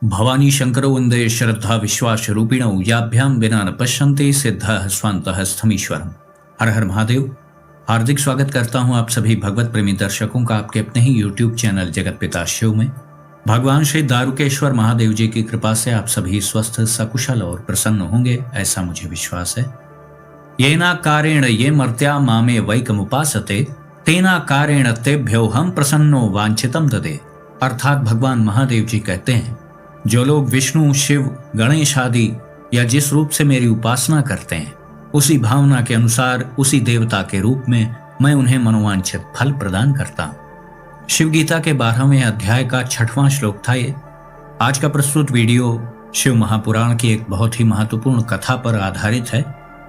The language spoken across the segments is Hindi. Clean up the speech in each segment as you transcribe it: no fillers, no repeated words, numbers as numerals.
भवानी शंकरो वंदे श्रद्धा विश्वास रूपिणौ याभ्याम विना न पश्यन्ते सिद्धः स्वान्तः स्थमीश्वरम्। हर हर महादेव। हार्दिक स्वागत करता हूं आप सभी भगवत प्रेमी दर्शकों का आपके अपने ही YouTube चैनल जगत पिता शिव में। भगवान श्री दारुकेश्वर महादेव जी की कृपा से आप सभी स्वस्थ सकुशल और प्रसन्न होंगे, ऐसा मुझे विश्वास है। येना कारेण ये मर्त्या मामे वैकमुपासते तेना कारेण तेभ्यो हम प्रसन्नो वांछितम ददे। अर्थात भगवान महादेव जी कहते हैं, जो लोग विष्णु, शिव, गणेश आदि या जिस रूप से मेरी उपासना करते हैं, उसी भावना के अनुसार उसी देवता के रूप में मैं उन्हें मनोवांछित फल प्रदान करता हूँ। शिव गीता के 12वें अध्याय का 6वां श्लोक था ये। आज का प्रस्तुत वीडियो शिव महापुराण की एक बहुत ही महत्वपूर्ण कथा पर आधारित है,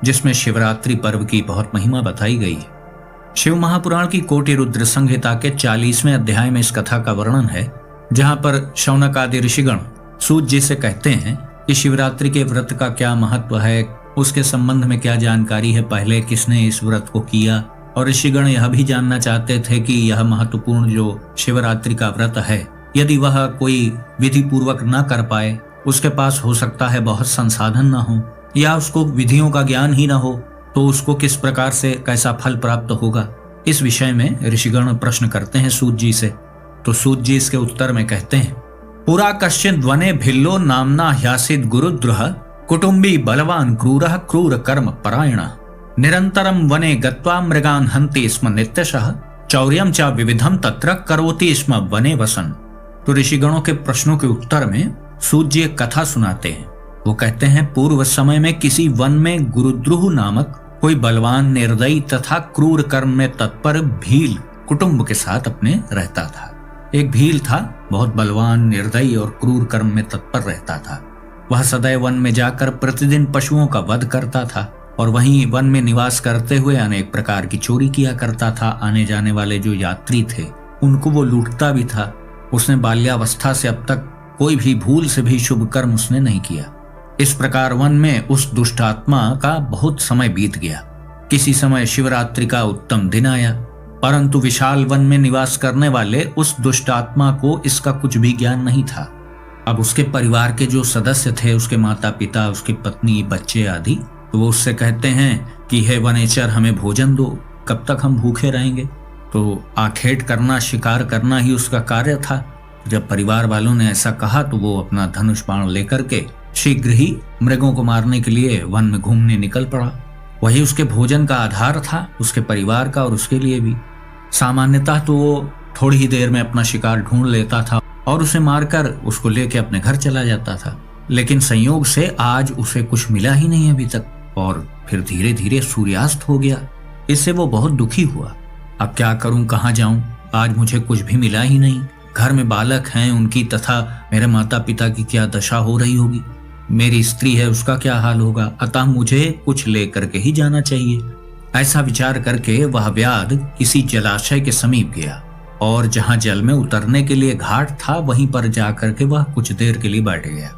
जिसमें शिवरात्रि पर्व की बहुत महिमा बताई गई है। शिव महापुराण की कोटि रुद्र संहिता के 40वें अध्याय में इस कथा का वर्णन है, जहां पर शौनक आदि ऋषिगण सूत जी से कहते हैं कि शिवरात्रि के व्रत का क्या महत्व है, उसके संबंध में क्या जानकारी है, पहले किसने इस व्रत को किया। और ऋषिगण यह भी जानना चाहते थे कि यह महत्वपूर्ण जो शिवरात्रि का व्रत है, यदि वह कोई विधि पूर्वक न कर पाए, उसके पास हो सकता है बहुत संसाधन न हो या उसको विधियों का ज्ञान ही न हो, तो उसको किस प्रकार से कैसा फल प्राप्त होगा। इस विषय में ऋषिगण प्रश्न करते हैं सूत जी से। तो सूत जी इसके उत्तर में कहते हैं, पुरा कश्चित् वने भिल्लो नाम्ना ह्यासीत् गुरुद्रुह कुटुम्बी बलवान क्रूरः क्रूर कर्म परायणः निरंतरम वने गत्वा मृगान् हन्ति स्म नित्यशः चौर्यं च विविधं तत्र करोति स्म वने वसन। तो ऋषिगणों के प्रश्नों के उत्तर में सूत जी एक कथा सुनाते हैं। वो कहते हैं, पूर्व समय में किसी वन में गुरुद्रुह नामक कोई बलवान, निर्दयी तथा क्रूर कर्म में तत्पर भील कुटुंब के साथ अपने रहता था। एक भील था, बहुत बलवान, निर्दयी और क्रूर कर्म में तत्पर रहता था। वह सदैव वन में जाकर प्रतिदिन पशुओं का वध करता था और वहीं वन में निवास करते हुए अनेक प्रकार की चोरी किया करता था। आने जाने वाले जो यात्री थे उनको वो लूटता भी था। उसने बाल्यावस्था से अब तक कोई भी भूल से भी शुभ कर्म उसने नहीं किया। इस प्रकार वन में उस दुष्ट आत्मा का बहुत समय बीत गया। किसी समय शिवरात्रि का उत्तम दिन आया, परंतु विशाल वन में निवास करने वाले उस दुष्ट आत्मा को इसका कुछ भी ज्ञान नहीं था। अब उसके परिवार के जो सदस्य थे, उसके माता पिता, उसकी पत्नी, बच्चे आदि, तो वो उससे कहते हैं कि हे वनेचर, हमें भोजन दो, कब तक हम भूखे रहेंगे। तो आखेट करना, शिकार करना ही उसका कार्य था। जब परिवार वालों ने ऐसा कहा तो वो अपना धनुष बाण लेकर के शीघ्र ही मृगों को मारने के लिए वन में घूमने निकल पड़ा। वही उसके भोजन का आधार था, उसके परिवार का और उसके लिए भी। सामान्यतः तो वो थोड़ी ही देर में अपना शिकार ढूंढ लेता था और उसे मारकर उसको लेके अपने घर चला जाता था। लेकिन संयोग से आज उसे कुछ मिला ही नहीं अभी तक, और फिर धीरे धीरे सूर्यास्त हो गया। इससे वो बहुत दुखी हुआ। अब क्या करूं, कहाँ जाऊं, आज मुझे कुछ भी मिला ही नहीं। घर में बालक हैं, उनकी तथा मेरे माता पिता की क्या दशा हो रही होगी, मेरी स्त्री है, उसका क्या हाल होगा। अतः मुझे कुछ लेकर के ही जाना चाहिए। ऐसा विचार करके वह व्याध किसी जलाशय के समीप गया और जहां जल में उतरने के लिए घाट था, वहीं पर जाकर के वह कुछ देर के लिए बैठ गया।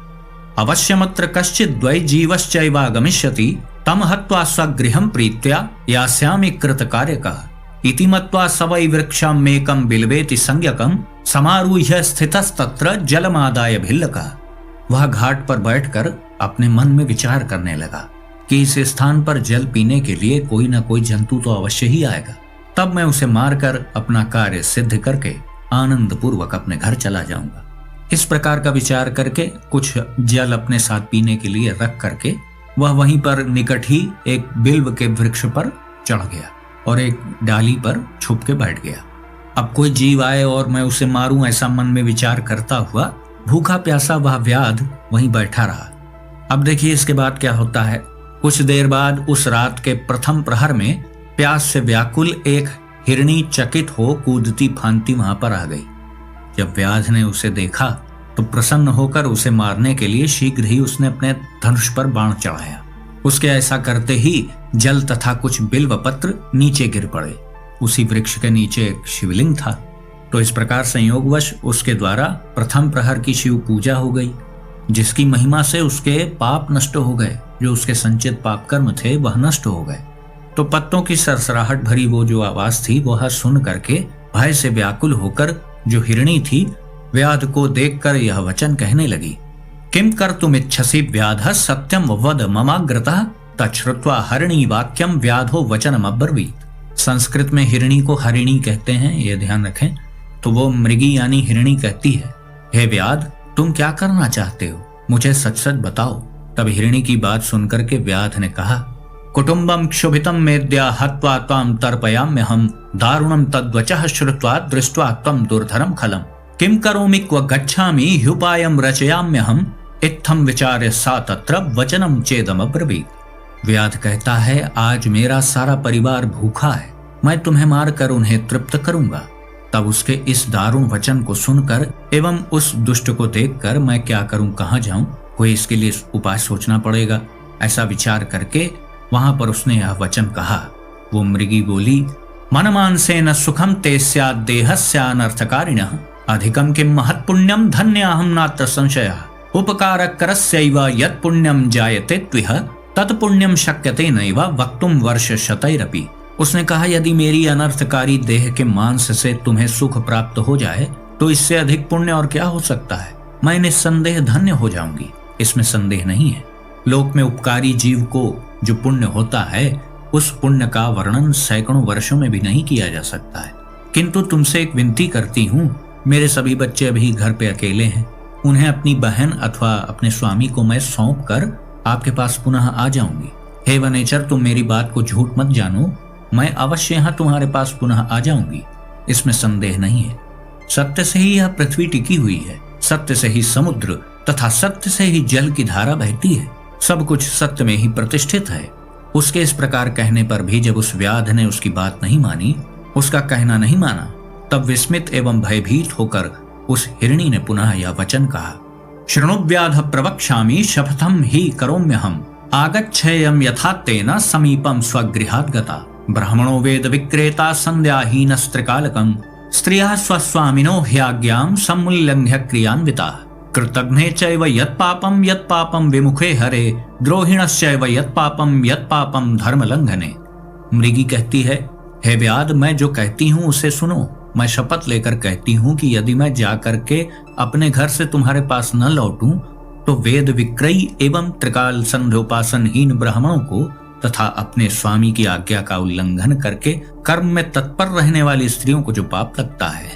अवश्यमत्र कश्चित् द्वै जीवश्चैवागमिष्यति तम हत्वा स्वगृहं प्रीत्या यास्यामि कृतकार्यकः इति मत्वा स वै वृक्षमेकं बिल्वेति संज्ञकं समारूह्य स्थितस्तत्र जलमादाय भिल्लकः। वह घाट पर बैठकर अपने मन में विचार करने लगा कि इस स्थान पर जल पीने के लिए कोई न कोई जंतु तो अवश्य ही आएगा। तब मैं उसे मारकर अपना कार्य सिद्ध करके आनंद पूर्वक अपने घर चला जाऊंगा। इस प्रकार का विचार करके कुछ जल अपने साथ पीने के लिए रख करके वह वहीं पर निकट ही एक बिल्व के वृक्ष पर चढ़ गया और एक डाली पर छुप के बैठ गया। अब कोई जीव आए और मैं उसे मारूं, ऐसा मन में विचार करता हुआ भूखा प्यासा वह व्याध वहीं बैठा रहा। अब देखिए इसके बाद क्या होता है। कुछ देर बाद उस रात के प्रथम प्रहर में प्यास से व्याकुल एक हिरणी चकित हो कूदती फांती वहां पर आ गई। जब व्याध ने उसे देखा तो प्रसन्न होकर उसे मारने के लिए शीघ्र ही उसने अपने धनुष पर बाण चढ़ाया। उसके ऐसा करते ही जल तथा कुछ बिल्व पत्र नीचे गिर पड़े। उसी वृक्ष के नीचे एक शिवलिंग था। तो इस प्रकार संयोगवश उसके द्वारा प्रथम प्रहर की शिव पूजा हो गई, जिसकी महिमा से उसके पाप नष्ट हो गए। जो उसके संचित पाप कर्म थे वह नष्ट हो गए। तो पत्तों की सरसराहट भरी वो जो आवाज थी, वह सुन करके भय से व्याकुल होकर जो हिरणी थी, व्याध को देखकर यह वचन कहने लगी किम कर्तुमिच्छसि व्याधः सत्यम वद ममाग्रतः तच्छ्रुत्वा हरिणी वाक्यम व्याधो वचनम अब्रवीत। संस्कृत में हिरणी को हरिणी कहते हैं, ये ध्यान रखें। तो वो मृगी यानी हिरणी कहती है, हे व्याध तुम क्या करना चाहते हो, मुझे सच सच बताओ। तब हिरणी की बात सुनकर के व्याध ने कहा, कुटुम्बम क्षुभितम मेद्या हत्वा त्वां तर्पयाम्यहं दारुणं तद्वचः श्रुत्वा दृष्ट्वा त्वं दुर्धरं खलम् किं करोमि क्व गच्छामि ह्युपायं रचयाम्यहम् इत्थं विचार्य सा तत्र वचनं चेदम अब्रवीत्। व्याध कहता है, आज मेरा सारा परिवार भूखा है, मैं तुम्हें मारकर उन्हें तृप्त करूंगा। तब उसके इस दारुण वचन को सुनकर एवं उस दुष्ट को देखकर मैं क्या करूं, कहां जाऊं, कोई इसके लिए उपाय सोचना पड़ेगा। ऐसा विचार करके वहां पर उसने यह वचन कहा। वो मृगी बोली, मनमांसेन सुखम ते स्यात् देहस्यानर्थकारिणः अधिकं किं महत्पुण्यं धन्याहं नात्र संशयः उपकारकरस्यैव यत् पुण्यं जायते त्विह तत्पुण्यम शक्यते नैव वक्तुम वर्षशतैरपि। उसने कहा, यदि मेरी अनर्थकारी देह के मांस से तुम्हें सुख प्राप्त हो जाए तो इससे अधिक पुण्य और क्या हो सकता है। मैं निस्संदेह धन्य हो जाऊंगी, इसमें संदेह नहीं है। लोक में उपकारी जीव को जो पुण्य होता है उस पुण्य का वर्णन सैकड़ों वर्षों में भी नहीं किया जा सकता है। किंतु तुमसे एक विनती करती हूँ, मेरे सभी बच्चे अभी घर पे अकेले हैं, उन्हें अपनी बहन अथवा अपने स्वामी को मैं सौंप कर आपके पास पुनः आ जाऊंगी। हे वनेचर, तुम मेरी बात को झूठ मत जानो, मैं अवश्य यहाँ तुम्हारे पास पुनः आ जाऊंगी, इसमें संदेह नहीं है। सत्य से ही यह पृथ्वी टिकी हुई है, सत्य से ही समुद्र तथा सत्य से ही जल की धारा बहती है, सब कुछ सत्य में ही प्रतिष्ठित है। उसके इस प्रकार कहने पर भी जब उस व्याध ने उसकी बात नहीं मानी, उसका कहना नहीं माना, तब विस्मित एवं भयभीत होकर उस हिरणी ने पुनः यह वचन कहा, शृणुव्याध प्रवक्ष्यामि शपथं हि करोम्यहम् आगच्छेयं यथा तेन समीपं स्वगृहात् गता ब्राह्मणो वेद विक्रेता संध्याहीनस्त्रिकालकं स्त्रियः स्वस्वामिनो ह्याज्ञां समुल्लङ्घ्य क्रियान्विताः कृतघ्ने चैव यत्पापं विमुखे हरे द्रोहिणश्चैव यत्पापं धर्मलंघने। मृगी कहती है, हे व्याध, मैं जो कहती हूँ उसे सुनो। मैं शपथ लेकर कहती हूँ कि यदि मैं जाकर के अपने घर से तुम्हारे पास न लौटूं तो वेद विक्रयी एवं त्रिकाल संध्योपासनहीन ब्राह्मणों को तथा अपने स्वामी की आज्ञा का उल्लंघन करके कर्म में तत्पर रहने वाली स्त्रियों को जो पाप लगता है,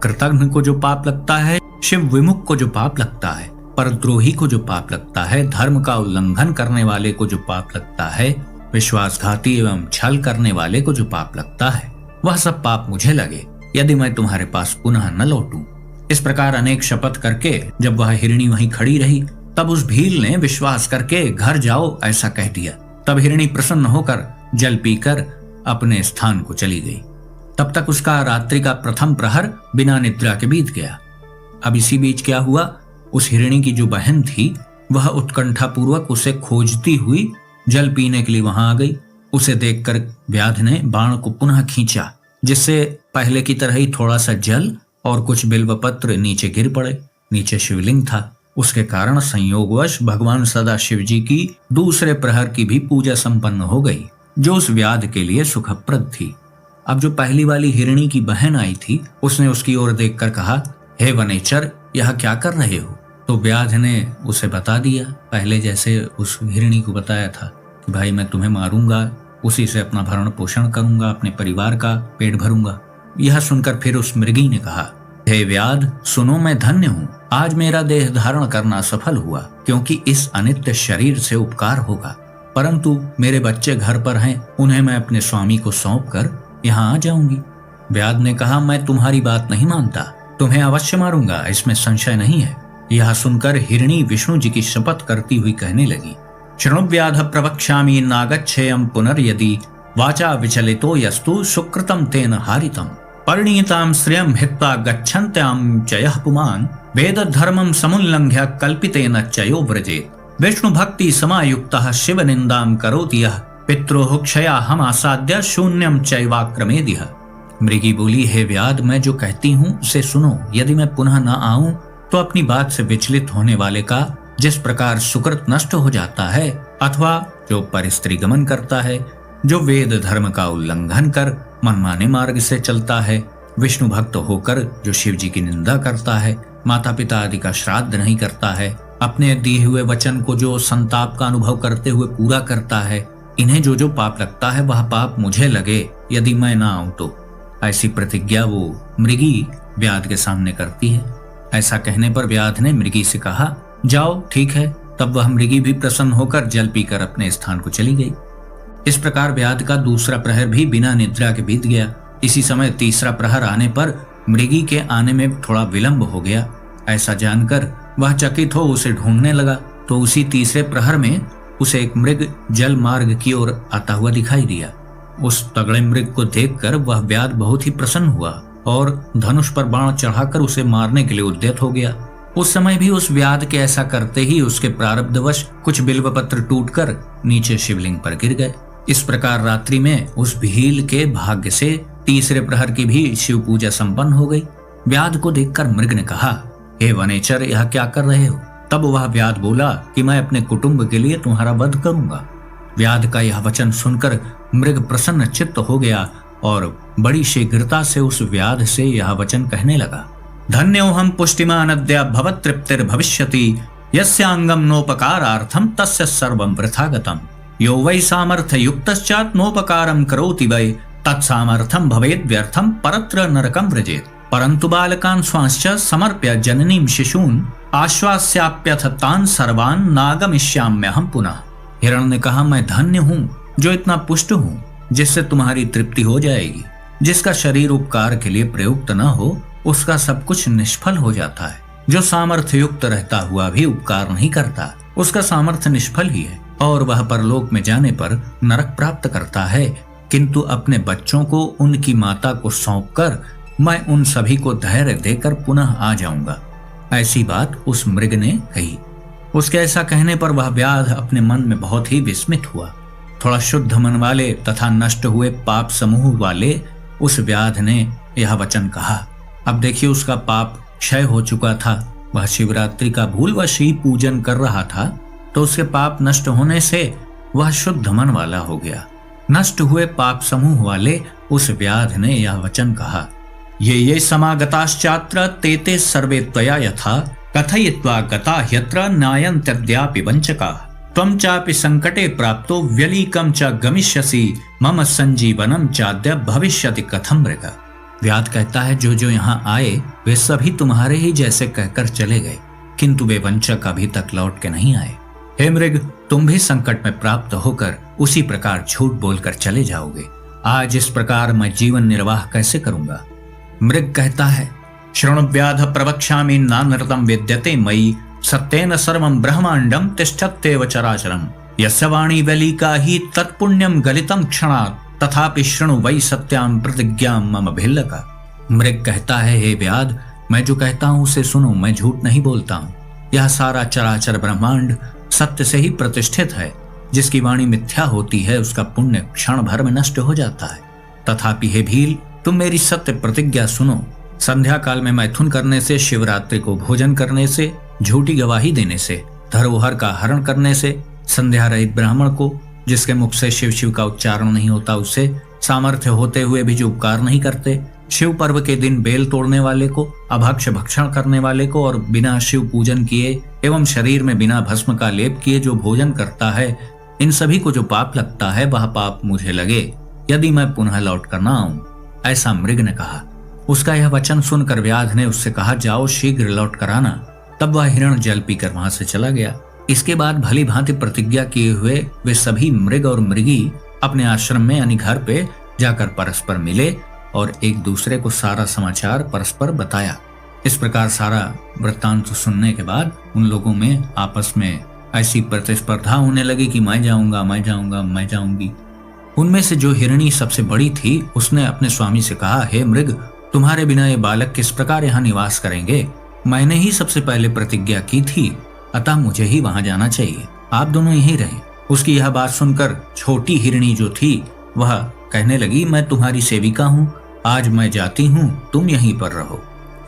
कृतघ्न को जो पाप लगता है, शिव विमुख को जो पाप लगता है, परद्रोही को जो पाप लगता है, धर्म का उल्लंघन करने वाले को जो पाप लगता है, विश्वासघाती एवं छल करने वाले को जो पाप लगता है, वह सब पाप मुझे लगे यदि मैं तुम्हारे पास पुनः न लौटूं। इस प्रकार अनेक शपथ करके जब वह हिरणी वहीं खड़ी रही, तब उस भील ने विश्वास करके घर जाओ ऐसा कह दिया। तब हिरणी प्रसन्न होकर जल पीकर अपने स्थान को चली गई। तब तक उसका रात्रि का प्रथम प्रहर बिना निद्रा के बीत गया। अब इसी बीच क्या हुआ, उस हिरणी की जो बहन थी वह उत्कंठा पूर्वक उसे खोजती हुई जल पीने के लिए वहां आ गई। उसे देखकर व्याध ने बाण को पुनः खींचा, जिससे पहले की तरह ही थोड़ा सा जल और कुछ बिल्वपत्र नीचे गिर पड़े। नीचे शिवलिंग था, उसके कारण संयोगवश भगवान सदाशिव जी की दूसरे प्रहर की भी पूजा संपन्न हो गई, जो उस व्याध के लिए सुखप्रद थी। अब जो पहली वाली हिरणी की बहन आई थी, उसने उसकी ओर देखकर कहा, हे वनेचर, यह क्या कर रहे हो? तो व्याध ने उसे बता दिया, पहले जैसे उस हिरणी को बताया था कि भाई मैं तुम्हें मारूंगा, उसी से अपना भरण पोषण करूंगा, अपने परिवार का पेट भरूंगा। यह सुनकर फिर उस मृगी ने कहा, हे व्याध, सुनो, मैं धन्य हूँ, आज मेरा देह धारण करना सफल हुआ, क्योंकि इस अनित्य शरीर से उपकार होगा। परंतु मेरे बच्चे घर पर हैं, उन्हें मैं अपने स्वामी को सौंप कर यहाँ आ जाऊंगी। व्याध ने कहा, मैं तुम्हारी बात नहीं मानता, तुम्हें अवश्य मारूंगा, इसमें संशय नहीं है। यह सुनकर हिरणी विष्णु जी की शपथ करती हुई कहने लगी, शृणुव्याध प्रवक्ष्यामि नागच्छेयं पुनर्यदि वाचा विचलितो यस्तु सुकृतं तेन हारितम् परिणीतां श्रियं हित्वा गच्छन्त्यां चयः पुमान् वेद धर्मं समुल्लंघ्य कल्पितेन चयो व्रजेत् विष्णु भक्ति समायुक्तः शिव निंदां करोति यः पित्रोः क्षयाहम् आसाद्य शून्यं चैवाक्रमेदिह। मृगी बोली, हे व्याध, मैं जो कहती हूँ उसे सुनो। यदि मैं पुनः न आऊं तो अपनी बात से विचलित होने वाले का जिस प्रकार सुकृत नष्ट हो जाता है, अथवा जो परिस्त्री गमन करता है, जो वेद धर्म का उल्लंघन कर मनमाने मार्ग से चलता है, विष्णु भक्त होकर जो शिव जी की निंदा करता है, माता पिता आदि का श्राद्ध नहीं करता है, अपने दिए हुए वचन को जो संताप का अनुभव करते हुए पूरा करता है, इन्हें जो जो पाप लगता है वह पाप मुझे लगे यदि मैं ना आऊं तो। ऐसी प्रतिज्ञा वो मृगी व्याध के सामने करती है। ऐसा कहने पर व्याध ने मृगी से कहा, जाओ ठीक है। तब वह मृगी भी प्रसन्न होकर जल पीकर अपने स्थान को चली गई। इस प्रकार व्याध का दूसरा प्रहर भी बिना निद्रा के बीत गया। इसी समय तीसरा प्रहर आने पर मृगी के आने में थोड़ा विलंब हो गया। ऐसा जानकर वह चकित हो उसे ढूंढने लगा तो उसी तीसरे प्रहर में उसे एक मृग जल मार्ग की ओर आता हुआ दिखाई दिया। उस तगड़े मृग को देखकर वह व्याध बहुत ही प्रसन्न हुआ और धनुष पर बाण चढ़ाकर उसे मारने के लिए उद्यत हो गया। उस समय भी उस व्याध के ऐसा करते ही उसके प्रारब्धवश कुछ बिल्वपत्र टूटकर नीचे शिवलिंग पर गिर गए। इस प्रकार रात्रि में उस भील के भाग्य से तीसरे प्रहर की भी शिव पूजा संपन्न हो गई। व्याध को देखकर मृग ने कहा, हे वनेचर, यह क्या कर रहे हो? तब वह व्याध बोला कि मैं अपने कुटुंब के लिए तुम्हारा वध करूंगा। व्याध का यह वचन सुनकर मृग प्रसन्न चित्त हो गया और बड़ी शीघ्रता से उस व्याध से यह वचन कहने लगा, धन्योहम पुष्टिमान अद्य भवत् तृप्तिर भविष्यति यस्यांगम नोपकारार्थम तस्य सर्वं वृथागतम यो वै सामर्थ्य युक्तश्चात् नोपकारम करोति वै तत्सामर्थ्यम भवेद् व्यर्थम परत्र नरकम व्रजेत् परंतु बालकान् स्वांश्च समर्प्य जननीं शिशून् आश्वास्याप्यथ तान् सर्वान् नागमिष्याम्यहं पुनः। हिरण ने कहा, मैं धन्य हूँ जो इतना पुष्ट हूँ जिससे तुम्हारी तृप्ति हो जाएगी। जिसका शरीर उपकार के लिए प्रयुक्त न हो उसका सब कुछ निष्फल हो जाता है। जो सामर्थ्य युक्त रहता हुआ भी उपकार नहीं करता उसका सामर्थ्य निष्फल ही है और वह परलोक में जाने पर नरक प्राप्त करता है। किंतु अपने बच्चों को उनकी माता को सौंपकर मैं उन सभी को धैर्य देकर पुनः आ जाऊंगा। ऐसी बात उस मृग ने कही। उसके ऐसा कहने पर वह व्याध अपने मन में बहुत ही विस्मित हुआ। थोड़ा शुद्ध मन वाले तथा नष्ट हुए पाप समूह वाले उस व्याध ने यह वचन कहा। अब देखिए, उसका पाप क्षय हो चुका था। वह शिवरात्रि का भूलवश ही पूजन कर रहा था तो उसके पाप नष्ट होने से वह शुद्ध मन वाला हो गया। नष्ट हुए पाप समूह वाले उस व्याध ने यह वचन कहा, ये समागताश्चात्र ते सर्वे त्वया यथा कथयित्वा गता ह्यत्र न्यायन्त्यद्यापि वञ्चका त्वं चापि संकटे प्राप्तो व्यलीकं च गमिष्यसि मम संजीवनम चाद्य भविष्यति कथम मृग। व्याध कहता है, जो जो यहाँ आए वे सभी तुम्हारे ही जैसे कहकर चले गए, किंतु वे वंचक अभी तक लौट के नहीं आए। हे मृग, तुम भी संकट में प्राप्त होकर उसी प्रकार झूठ बोलकर चले जाओगे। आज इस प्रकार मैं जीवन निर्वाह कैसे करूंगा? मृग कहता है, शृणु व्याध प्रवक्ष्यामि नानृतं विद्यते मयि सत्येन सर्वं ब्रह्मांडं तिष्ठत्येव चराचरम् यस्य वाणी वैलिका हि तत्पुण्यं गलितं क्षणात् तथापि शृणु वै सत्यां प्रतिज्ञां मम भिल्लका। मृग कहता है, हे व्याध, मैं जो कहता हूँ उसे सुनो, मैं झूठ नहीं बोलता हूँ। यह सारा चराचर ब्रह्मांड सत्य से ही प्रतिष्ठित है। जिसकी वाणी मिथ्या होती है उसका पुण्य क्षण भर में नष्ट हो जाता है। तथापि हे भील, तुम मेरी सत्य प्रतिज्ञा सुनो। संध्या काल में मैथुन करने से, शिवरात्रि को भोजन करने से, झूठी गवाही देने से, धरोहर का हरण करने से, संध्या रहित ब्राह्मण को जिसके मुख से शिव शिव का उच्चारण नहीं होता उससे, सामर्थ्य होते हुए भी जो उपकार नहीं करते, शिव पर्व के दिन बेल तोड़ने वाले को, अभक्ष भक्षण करने वाले को और बिना शिव पूजन किए एवं शरीर में बिना भस्म का लेप किए जो भोजन करता है, इन सभी को जो पाप लगता है वह पाप मुझे लगे यदि मैं पुनः लौट कर न आऊं। ऐसा मृग ने कहा। उसका यह वचन सुनकर व्याध ने उससे कहा, जाओ शीघ्र लौट कर आना। तब वह हिरण जल पीकर वहां से चला गया। इसके बाद भली भांति प्रतिज्ञा किए हुए वे सभी मृग और मृगी अपने आश्रम में यानी घर पे जाकर परस्पर मिले और एक दूसरे को सारा समाचार परस्पर बताया। इस प्रकार सारा वृत्तांत सुनने के बाद उन लोगों में आपस में ऐसी प्रतिस्पर्धा होने लगी कि मैं जाऊंगा, मैं जाऊंगा, मैं जाऊंगी। उनमें से जो हिरणी सबसे बड़ी थी उसने अपने स्वामी से कहा, हे मृग, तुम्हारे बिना ये बालक किस प्रकार यहाँ निवास करेंगे? मैंने ही सबसे पहले प्रतिज्ञा की थी, अतः मुझे ही वहां जाना चाहिए। आप दोनों यहीं रहे। उसकी यह बात सुनकर छोटी हिरणी जो थी वह कहने लगी, मैं तुम्हारी सेविका हूँ, आज मैं जाती हूँ, तुम यहीं पर रहो।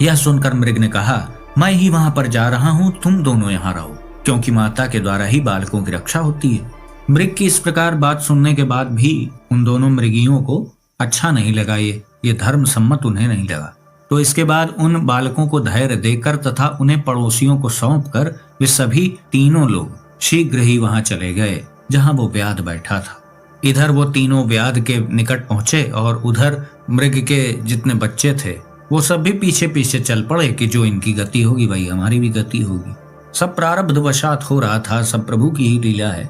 यह सुनकर मृग ने कहा, मैं ही वहां पर जा रहा हूँ, तुम दोनों यहाँ रहो, क्योंकि माता के द्वारा ही बालकों की रक्षा होती है। मृग की इस प्रकार बात सुनने के बाद भी उन दोनों मृगियों को अच्छा नहीं लगा। ये धर्म सम्मत उन्हें नहीं लगा। तो इसके बाद उन बालकों को धैर्य देकर तथा उन्हें पड़ोसियों को सौंपकर वे सभी तीनों लोग शीघ्र ही वहां चले गए जहां वो व्याध बैठा था। इधर वो तीनों व्याध के निकट पहुंचे और उधर मृग के जितने बच्चे थे वो सब भी पीछे पीछे चल पड़े कि जो इनकी गति होगी वही हमारी भी गति होगी। सब प्रारब्धवशात हो रहा था, सब प्रभु की ही लीला है।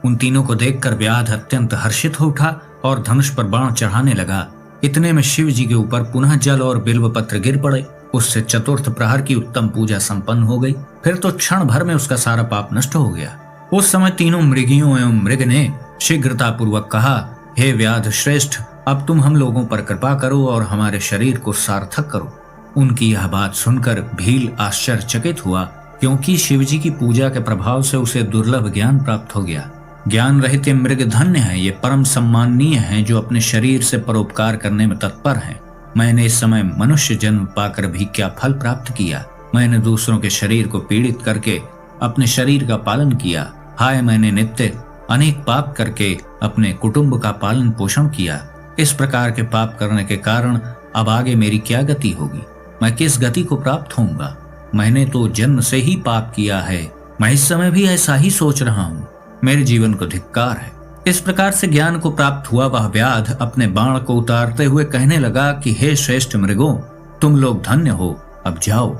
उन तीनों को देखकर व्याध अत्यंत हर्षित हो उठा और धनुष पर बाण चढ़ाने लगा। इतने में शिव जी के ऊपर पुनः जल और बिल्व पत्र गिर पड़े। उससे चतुर्थ प्रहर की उत्तम पूजा संपन्न हो गई। फिर तो क्षण भर में उसका सारा पाप नष्ट हो गया। उस समय तीनों मृगियों एवं मृग ने शीघ्रता पूर्वक कहा, हे व्याध श्रेष्ठ, अब तुम हम लोगों पर कृपा करो और हमारे शरीर को सार्थक करो। उनकी यह बात सुनकर भील आश्चर्यचकित हुआ, क्योंकि शिवजी की पूजा के प्रभाव से उसे दुर्लभ ज्ञान प्राप्त हो गया। ज्ञान रहित ये मृग धन्य है, ये परम सम्माननीय हैं जो अपने शरीर से परोपकार करने में तत्पर हैं। मैंने इस समय मनुष्य जन्म पाकर भी क्या फल प्राप्त किया। मैंने दूसरों के शरीर को पीड़ित करके अपने शरीर का पालन किया। हाय, मैंने नित्य अनेक पाप करके अपने कुटुंब का पालन पोषण किया। इस प्रकार के पाप करने के कारण अब आगे मेरी क्या गति होगी? मैं किस गति को प्राप्त होऊंगा? मैंने तो जन्म से ही पाप किया है। मैं इस समय भी ऐसा ही सोच रहा हूँ। मेरे जीवन को धिक्कार है। इस प्रकार से ज्ञान को प्राप्त हुआ वह व्याध अपने बाण को उतारते हुए कहने लगा कि हे श्रेष्ठ मृगों, तुम लोग धन्य हो, अब जाओ।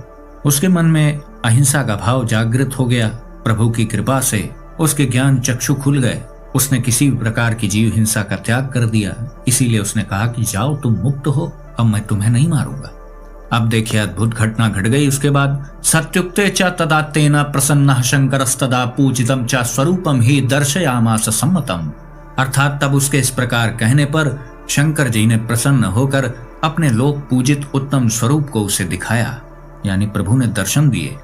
उसके मन में अहिंसा का भाव जागृत हो गया। प्रभु की कृपा से उसके ज्ञान चक्षु खुल गए। उसने किसी भी प्रकार की जीव हिंसा का त्याग कर दिया। इसीलिए उसने कहा कि जाओ, तुम मुक्त हो, अब मैं तुम्हें नहीं मारूंगा। अब देखिए, अद्भुत घटना घट गई। उसके बाद सत्युक्ते च तदा तेन प्रसन्नः शंकरस्तदा पूजितम च स्वरूपम ही दर्शयामास सम्मतम। अर्थात तब उसके इस प्रकार कहने पर शंकर जी ने प्रसन्न होकर अपने लोक पूजित उत्तम स्वरूप को उसे दिखाया, यानी प्रभु ने दर्शन दिए।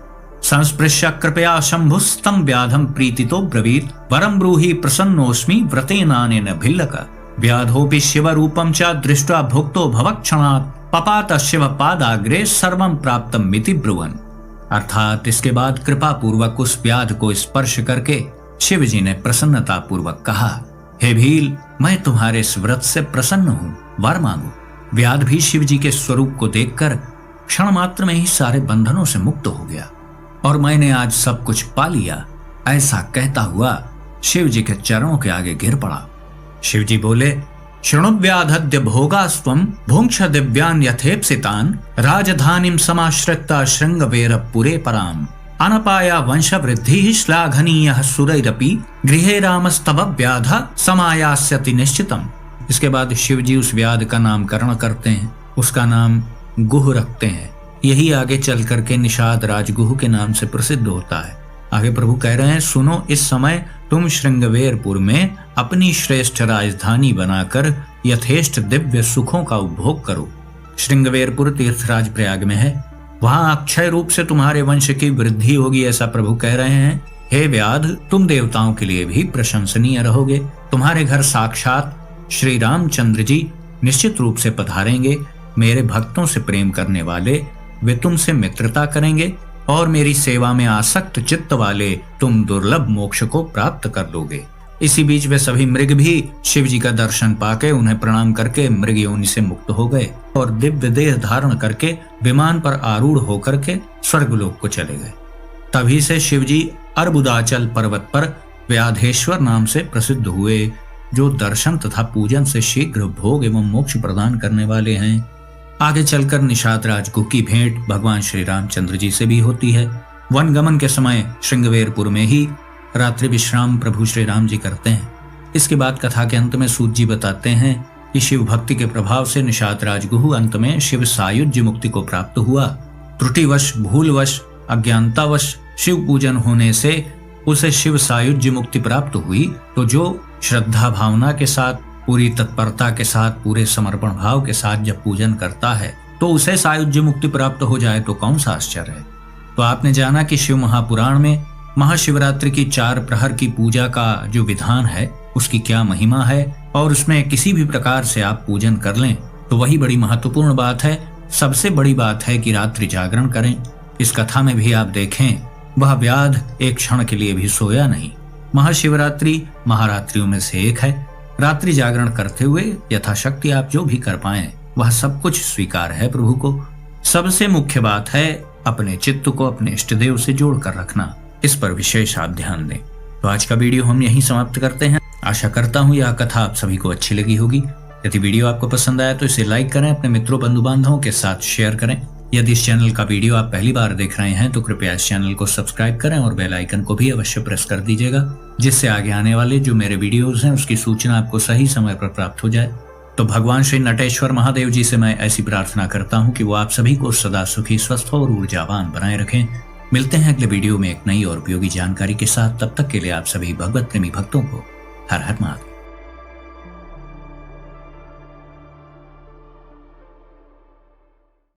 संस्पृश्य कृपया शंभुस्तम व्याधम प्रीतितो ब्रवीत वरम ब्रूहि प्रसन्नोस्मि व्रतेनानेन भिल्लक। व्याधोपि शिव रूपम च दृष्ट्वा भुक्तो भवक्षणात् पपात शिव पादाग्रे सर्वं प्राप्तम मिति ब्रुवन्। अर्थात इसके बाद कृपा पूर्वक उस व्याध को स्पर्श करके शिव जी ने प्रसन्नता पूर्वक कहा, हे भील, मैं तुम्हारे इस व्रत से प्रसन्न हूँ, वर मांगो। व्याध भी शिव जी के स्वरूप को देखकर क्षण मात्र में ही सारे बंधनों से मुक्त हो गया और मैंने आज सब कुछ पा लिया, ऐसा कहता हुआ शिव जी के चरणों के आगे गिर पड़ा। शिव जी बोले, शृणुव्याधद्य भोगास्त्वं भुंक्ष दिव्यान् यथेप्सितान् राजधानीं समाश्रिता श्रृंगवेर पुरे पराम। अनपाया वंश वृद्धि श्लाघनीयः सुरैरपि गृहे रामस्तव व्याध समायास्यति निश्चितम। इसके बाद शिव जी उस व्याध का नामकरण करते हैं, उसका नाम गुह रखते हैं। यही आगे चल करके निषाद राजगुह के नाम से प्रसिद्ध होता है। आगे प्रभु कह रहे हैं, सुनो, इस समय तुम श्रृंगवेरपुर में अपनी श्रेष्ठ राजधानी बनाकर यथेष्ट दिव्य सुखों का उपभोग करो। श्रृंगवेरपुर तीर्थराज प्रयाग में है। वहां अक्षय रूप से तुम्हारे वंश की वृद्धि होगी, ऐसा प्रभु कह रहे हैं। हे व्याध, तुम देवताओं के लिए भी प्रशंसनीय रहोगे। तुम्हारे घर साक्षात श्री रामचंद्र जी निश्चित रूप से पधारेंगे। मेरे भक्तों से प्रेम करने वाले वे तुमसे मित्रता करेंगे और मेरी सेवा में आसक्त चित्त वाले तुम दुर्लभ मोक्ष को प्राप्त कर लोगे। इसी बीच वे सभी मृग भी शिव जी का दर्शन पाके उन्हें प्रणाम करके मृग योनि से मुक्त हो गए और दिव्य देह धारण करके विमान पर आरूढ़ होकर के स्वर्गलोक को चले गए। तभी से शिव जी अर्बुदाचल पर्वत पर व्याधेश्वर नाम से प्रसिद्ध हुए, जो दर्शन तथा पूजन से शीघ्र भोग एवं मोक्ष प्रदान करने वाले हैं। आगे चलकर निषाद राजगुह की भेंट भगवान श्री रामचंद्र जी से भी होती है। वन गमन के समय श्रृंगवेरपुर में ही रात्रि विश्राम प्रभु श्री राम जी करते हैं। इसके बाद कथा के अंत में सूत जी बताते हैं कि शिव भक्ति के प्रभाव से निषाद राजगुह अंत में शिव सायुज्य मुक्ति को प्राप्त हुआ। त्रुटिवश, भूलवश, अज्ञानतावश शिव पूजन होने से उसे शिव सायुज्य मुक्ति प्राप्त हुई। तो जो श्रद्धा भावना के साथ, पूरी तत्परता के साथ, पूरे समर्पण भाव के साथ जब पूजन करता है तो उसे सायुज्य मुक्ति प्राप्त हो जाए तो कौन सा आश्चर्य है। तो आपने जाना कि शिव महापुराण में महाशिवरात्रि की 4 प्रहर की पूजा का जो विधान है उसकी क्या महिमा है, और उसमें किसी भी प्रकार से आप पूजन कर लें तो वही बड़ी महत्वपूर्ण बात है। सबसे बड़ी बात है कि रात्रि जागरण करें। इस कथा में भी आप देखें, वह व्याध एक क्षण के लिए भी सोया नहीं। महाशिवरात्रि महारात्रियों में से एक है। रात्रि जागरण करते हुए यथाशक्ति आप जो भी कर पाएं वह सब कुछ स्वीकार है प्रभु को। सबसे मुख्य बात है अपने चित्त को अपने इष्ट देव से जोड़कर रखना। इस पर विशेष आप ध्यान दें। तो आज का वीडियो हम यहीं समाप्त करते हैं। आशा करता हूँ यह कथा आप सभी को अच्छी लगी होगी। यदि वीडियो आपको पसंद आया तो इसे लाइक करें, अपने मित्रों बंधु बांधवों के साथ शेयर करें। यदि इस चैनल का वीडियो आप पहली बार देख रहे हैं तो कृपया इस चैनल को सब्सक्राइब करें और बेल आइकन को भी अवश्य प्रेस कर दीजिएगा, जिससे आगे आने वाले जो मेरे वीडियोस हैं उसकी सूचना आपको सही समय पर प्राप्त हो जाए। तो भगवान श्री नटेश्वर महादेव जी से मैं ऐसी प्रार्थना करता हूँ कि वो आप सभी को सदा सुखी, स्वस्थ और ऊर्जावान बनाए रखें। मिलते हैं अगले वीडियो में एक नई और उपयोगी जानकारी के साथ। तब तक के लिए आप सभी भगवत प्रेमी भक्तों को हर हर महादेव।